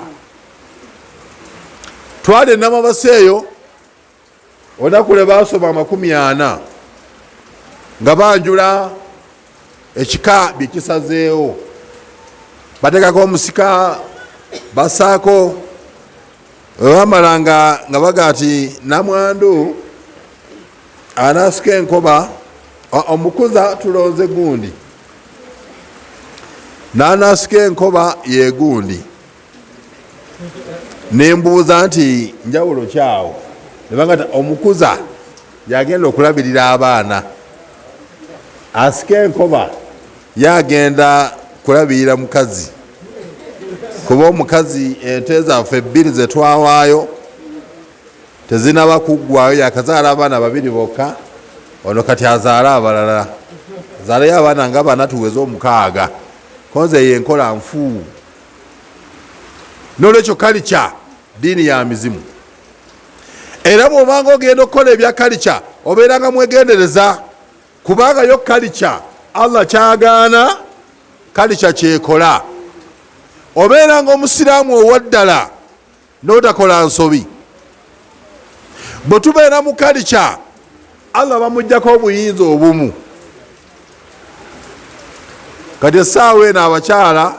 Twali e Namabasa eyo olunaku lwe baasoma 40 nga banjula ekika bye kisazeewo, bateekako omusika basaako, bamala nga baga ati namwandu anaasika enkoba, omukuza tulonze gundi, n'anaasika enkoba ye gundi. Nembuuza nti njawulo kyawo? Nebanga omukuza yagenda okulabirira abaana, asika enkoba yagenda kulabirira mukazi, kuba omukazi ente zaffe 2 ze twawaayo tezinaba kuggwayo, yakazaala abaana 2 bokka, ono kati azaala abalala, azaalayo abaana nga 4 tuweze 6. Konze yenkola nfu. Nolwekyo kalica diini ya mizimu. Era bw'obanga ogenda okukola ebya kalica obeeranga mwegendereza, kubanga yo kalica Allah kyagaana, kalica kyekola. Obeeranga omusiraamu owaddala n'otakola nsobi. Bwe tubeera mu kalica Allah bamuggyako obuyinza obumu. Kati essaawa eno abakyala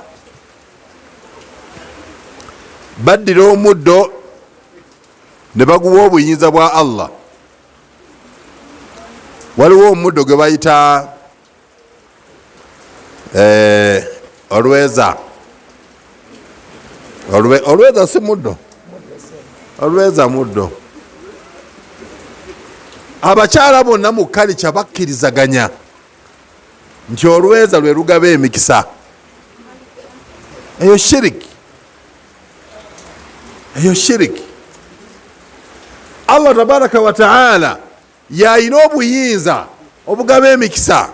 baddira omuddo ne baguwa obuyinza bwa Allah. Waliwo omuddo gwe bayita olweza. Olweza si muddo, olweza muddo. Abakyala bonna mu kalica bakkirizaganya nti olweza lwe lugaba emikisa. Eyo shiriki, eyo shiriki. Allah tabaraka wa taala yayina obuyinza obugaba emikisa,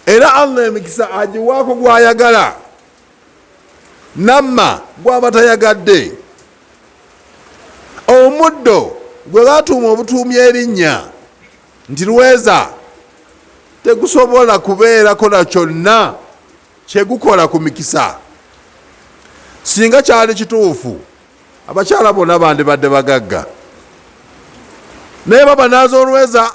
era Allah emikisa agiwaako gwayagala, namma gwaba tayagadde. Omuddo gwe batuuma obutuumi erinnya nti lweza tegusobola kubeerako na kyonna kyegukola ku mikisa. Singa kyali kituufu abakyala bonna bandibadde bagagga, naye baba naaza olweza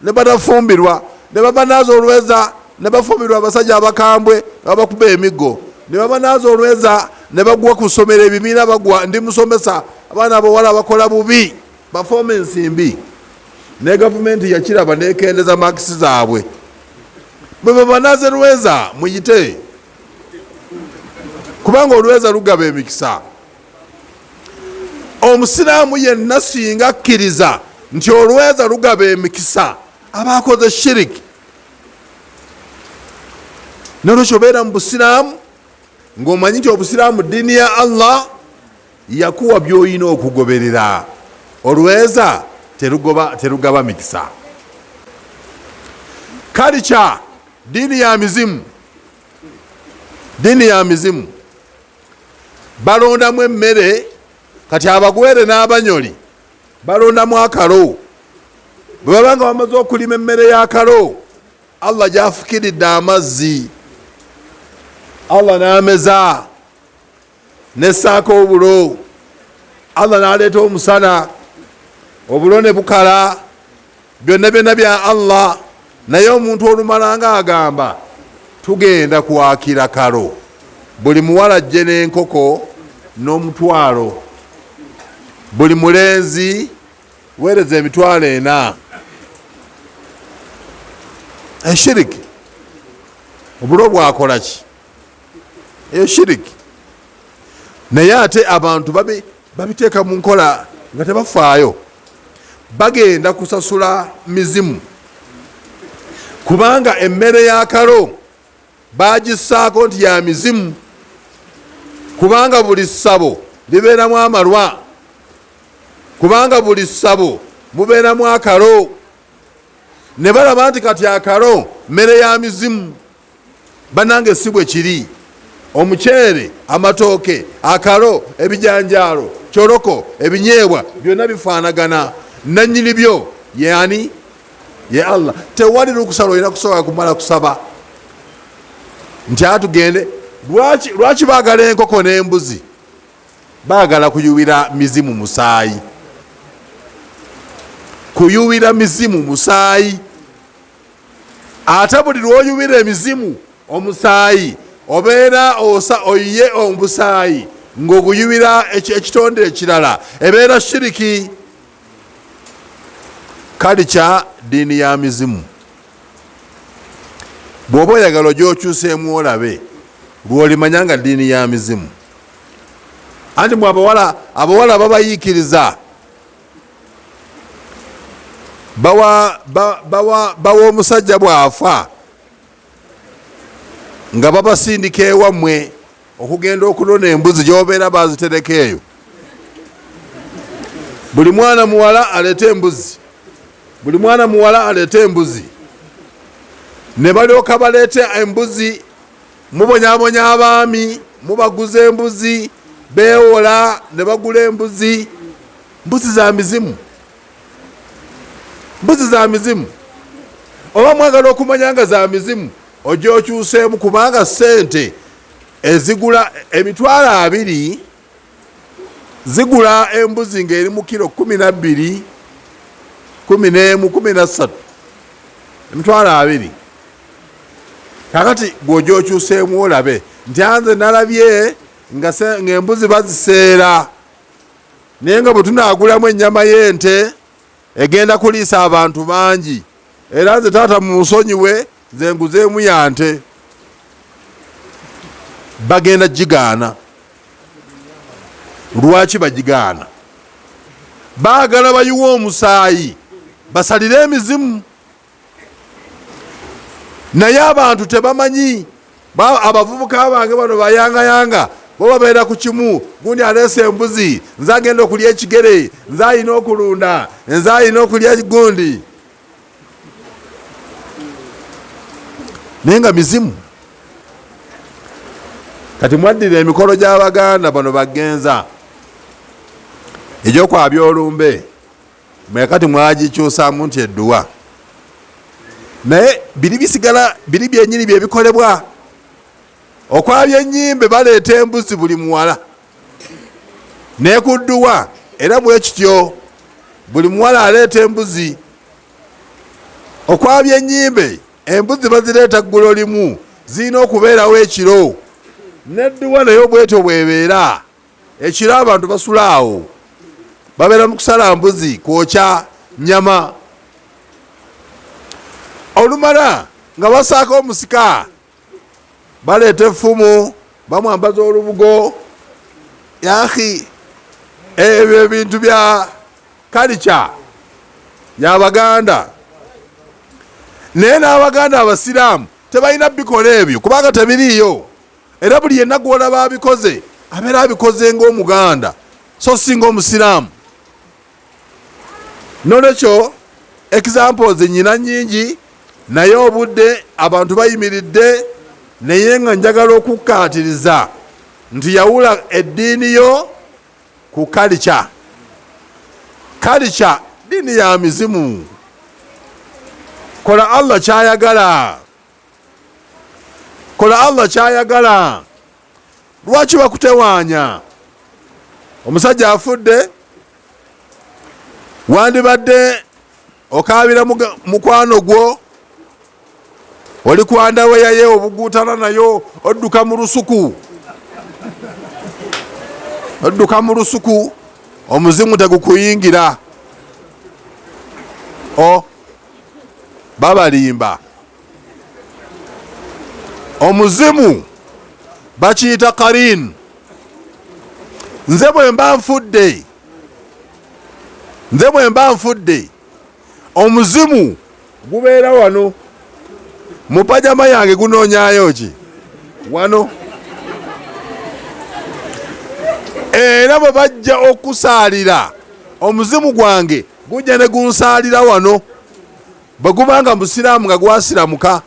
ne batafumbirwa, ne baba naaza olweza ne bafumbirwa abasajja abakambwe abakuba emiggo, ne baba naaza olweza ne bagwa ku ssomero ebibiina bagwa, ndi musomesa abaana abawala bakola bubi bafooma ensimbi, ne gavumenti yakiraba nekendeza makisi zaabwe. Bwe baba naaza olweza muyite, kubanga olweza lugaba emikisa. Omusiraamu yenna singa akkiriza nti olweza lugaba emikisa aba akoze shiriki. Nolwekyo obeera mu busiraamu ng'omanyi nti obusiraamu ddiini ya Allah yakuwa by'olina okugoberera. Olweza terugaba mikisa. Kalica ddiini ya mizimu, ddiini ya mizimu. Balondamu emmere, kati abagwere n'abanyoli balondamu akalo. bwe babanga bamaze okulima emmere y'akalo Allah gyafukiridde amazzi, Allah n'ameza nessaako obulo, Allah n'aleeta omusana, obulo ne bukala, byonna byonna bya Allah. Naye omuntu olumala nga agamba tugenda kwakira kalo, buli muwala ajje n'enkoko n'omutwalo, buli mulenzi weereza emitwalo 4. Eshiriki obulo bwakola ki? Eyo shiriki. Naye ate abantu babiteeka mu nkola nga tebafaayo, bagenda kusasula mizimu kubanga emmere y'akalo bagisaako nti ya mizimu, kubanga buli ssabo libeeramu amalwa, kubanga buli ssabo mubeeramu akalo. Ne balaba nti kati akalo mmere ya mizimu. Bannange si bwe kiri. Omuceere, amatooke, akalo, ebijanjaalo, cyoroko, ebinyeebwa byonna bifaanagana. Nannyini byo ye ani? Ye Allah. Tewali lukusala olina kusobola kumala kusaba nti atugende. Lwaki baagala enkoko n'embuzi? Baagala kuyuwira mizimu musaayi, kuyuwira mizimu musaayi. Ate buli lwoyuwira emizimu omusaayi obeera oyiye omusaayi ng'oguyuwira ekitonde ekirala, ebeera shiriki. Kalica diini ya mizimu. Bw'oba oyagala gy'okyuseemu olabe lw'olimanya nga diini ya mizimu. Anti mwe abawala babayiikiriza, bawa omusajja bw'afa nga babasindika ewammwe okugenda okulona embuzi gy'obeera bazitereka eyo. Buli mwana muwala aleeta embuzi, buli mwana muwala aleeta embuzi. Ne balyoka baleeta embuzi, mubonyabonya abaami, mubaguza embuzi, beewola ne bagula embuzi. Mbuzi za mizimu, mbuzi za mizimu. Oba mwagala okumanya nga za mizimu, ojja okyuseemu, kubanga sente ezigula emitwalo 2 zigula embuzi ng'eri mu kilo 12, 11, 13, emitwalo 2. Kakati bw'ojja okyuseemu olabe nti anze nalabye ng'embuzi baziseera, naye nga bwe tunaagulamu ennyama y'ente egenda kuliisa abantu bangi, era nze taata mumusonyiwe nze nguzeemu ya nte. Bagenda gigaana. Lwaki bagigaana? Baagala bayiwa omusaayi basalire emizimu. Naye abantu tebamanyi. Abavubuka bange bano bayangayanga bo babeera ku kimu, gundi aleese embuzi, nze agenda okulya ekigere, nze alina okulunda, nze alina okulya gundi. Naye nga mizimu. Kati mwaddira emikolo gy'Abaganda bano bagenza egyokwabya olumbe, mwe kati mwagikyusaamu nti edduwa. Naye biri bisigala, biri byennyini bye bikolebwa. Okwabya ennyimbe baleeta embuzi buli muwala nekudduwa, era bwe kityo buli muwala aleeta embuzi. Okwabya ennyimbe embuzi bazireeta ggulo limu, zirina okubeerawo ekiro. Nedduwa nayo bwetyo bwebeera. Ekiro abantu basula awo, babeera mu kusala mbuzi, kwokya nyama. Olumala nga basaako omusika, baleeta effumu, bamwambaza olubugo. Yahi, ebyo ebintu bya kalica y'Abaganda. Naye n'Abaganda Abasiraamu tebalina bikola ebyo kubanga tebiriiyo. Era buli yenna gw'olaba abikoze abeera abikoze ng'Omuganda, so si ng'Omusiraamu. Nolwekyo examples nyina nnyingi, naye obudde abantu bayimiridde. Naye nga njagala okukkaatiriza nti yawula eddiini yo ku kalica. Kalica diini ya mizimu. kola Allah kyayagala, kola Allah kyayagala. Lwaki bakutewaanya? Omusajja afudde, wandibadde okaabira mukwano gwo, oli kwandawe yaye obuguutana nayo, odduka mu lusuku, odduka mu lusuku, omuzimu tegukuyingira. Babalimba. Omuzimu bakiyita qarin. Nze bwe mba nfudde, omuzimu gubeera wano mu pajama yange, gunoonyayo ki wano. Era bwe bajja okusaalira, omuzimu gwange gujja ne gunsaalira wano. Bwe gubanga musiraamu nga gwasiramuka,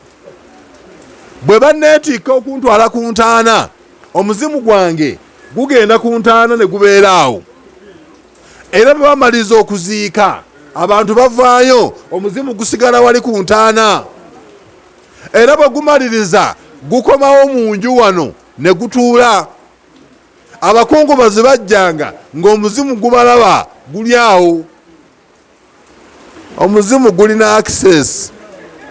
bwe banneetiika okuntwala ku ntaana, omuzimu gwange gugenda ku ntaana ne gubeera awo. Era bwe bamaliza okuziika, abantu bavaayo, omuzimu gusigala wali ku ntaana. Era bwe gumaliriza, gukomawo mu nju wano ne gutuula. Abakungubazi bajjanga ng'omuzimu gubalaba guli awo. Omuzimu gulina access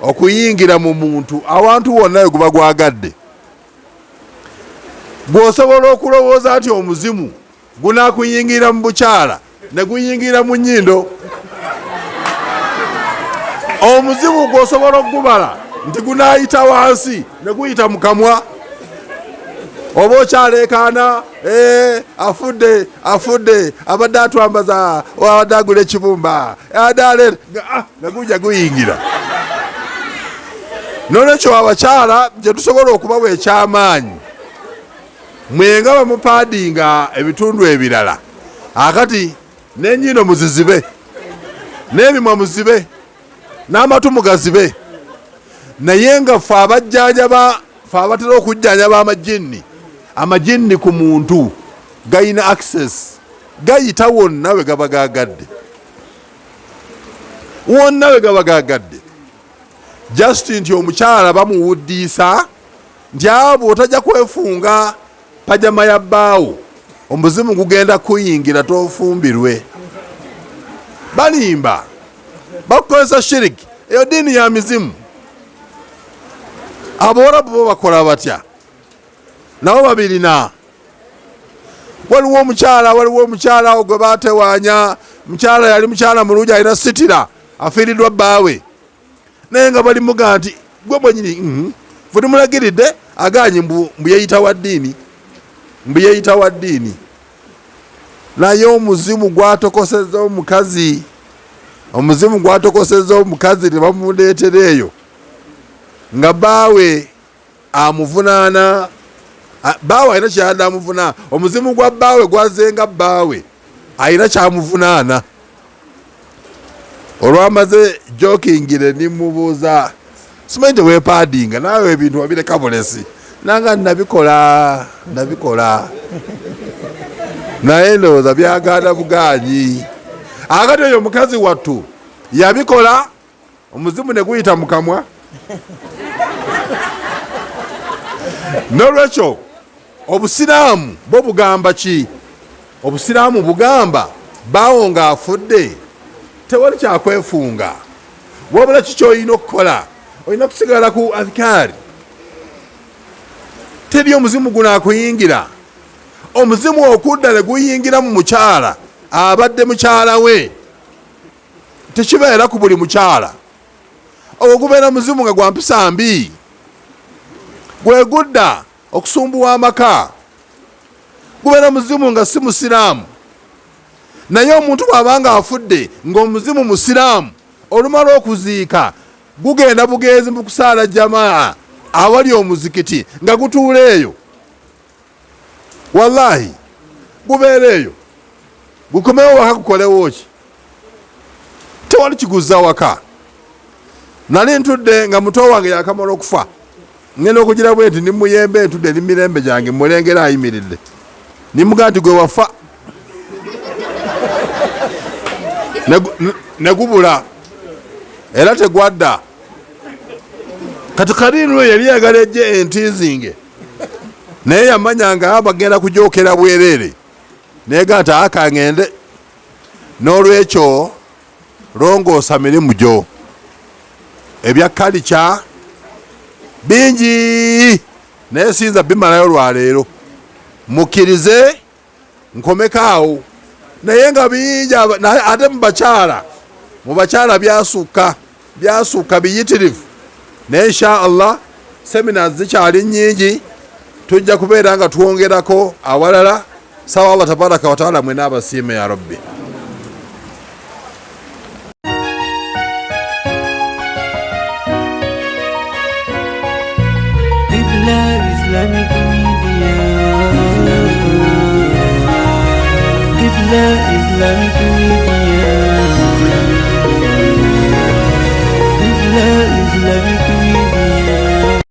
okuyingira mu muntu awantu wonna we guba gwagadde. Bw'osobola okulowooza nti omuzimu gunaakuyingira mu bukyala ne guyingira mu nnyindo. Omuzimu gw'osobola okugubala nti gunaayita wansi ne guyita mu kamwa. Oba okyaleekaana, afudde, abadde atwambaza, abadde agula ekibumba, nga gujja guyingira. Noolwekyo abakyala gye tusobola okubawa ekyamaanyi, mwenga bamupaadinga ebitundu ebirala, akati n'ennyindo muzizibe, n'emimwa muzibe, n'amatu mugazibe. Naye nga ffe abajjanjaba, ffe abatera okujjanjaba amajinni ku muntu gayina access, gayita wonna we gaba gagadde, wonna we gaba gagadde. Just nti omukyala bamuwuddiisa nti abo otajja kwefunga pajama ya bbaawo, omuzimu gugenda kuyingira, tofumbirwe. Balimba, bakukozesa shiriki, eyo diini ya mizimu. Abawarabu bo bakola batya? Nabo babirina. Waliwo omukyala gwe baatewaanya, mukyala yali mukyala mulungi, alina sitira, afiiriddwa bbaawe. Naye nga balimuga nti gwe bwenyini fe tumulagiridde aganye mbu yeeyita wa ddiini, naye omuzimu gwatokosezza omukazi, ne bamuleetera eyo nga bbaawe amuvunaana. Bbaawe alina kyeyadde amuvunaana, omuzimu gwa bbaawe gwazenga bbaawe, alina kyamuvunaana. Olwamaze jokingire nimubuuza, simanyi teweepaadinga naawe ebintu wabireka bulesi? Nanga nabikola naye ndowooza byagaana bugaanyi. Akati oyo mukazi wattu yabikola, omuzimu ne guyita mu kamwa. N'olwekyo obusiraamu bo bugamba ki? Obusiraamu bugamba bbaawo ng'afudde tewali kyakwefunga, wabula kiki olina okukola? Olina kusigala ku adhikaari. Teri omuzimu gunaakuyingira. Omuzimu okudda ne guyingira mu mukyala abadde mukyala we, tekibeera ku buli mukyala. Ogwo gubeera muzimu nga gwa mpisa mbi, gwe gudda okusumbuwa amaka, gubeera muzimu nga si musiraamu. Naye omuntu bw'abanga afudde ng'omuzimu musiraamu, olumala okuziika gugenda bugenzi mu kusaala jamaa awali omuzikiti nga gutuula eyo. Wallahi gubeera eyo, gukomewo waka kukolewo ki? Tewali kiguzza waka. Nali ntudde nga muto wange yakamala okufa, ngenda okugira bwe nti nimuyembe, ntudde nimirembe gyange, mulengera ayimiridde, nimugaa nti gwe wafa. Ne gubula era tegwadda. kati Kaliini we yali yagala ejje entizinge naye yamanyanga bagenda kujokera bwerere naye ati akangende n'olwekyo longoosa mirimu gyo ebya kalica bingi naye sinza bimalayo lwaleero mukkirize nkomekaawo naye nga bingi ate mu bakyala byasukka biyitirivu naye insha allah semina zikyali nyingi tujja kubeera nga twongerako awalala sawa allah tabaraka wataala mwena abasiime ya rabbi. Islamic Media. Islamic Media. Islamic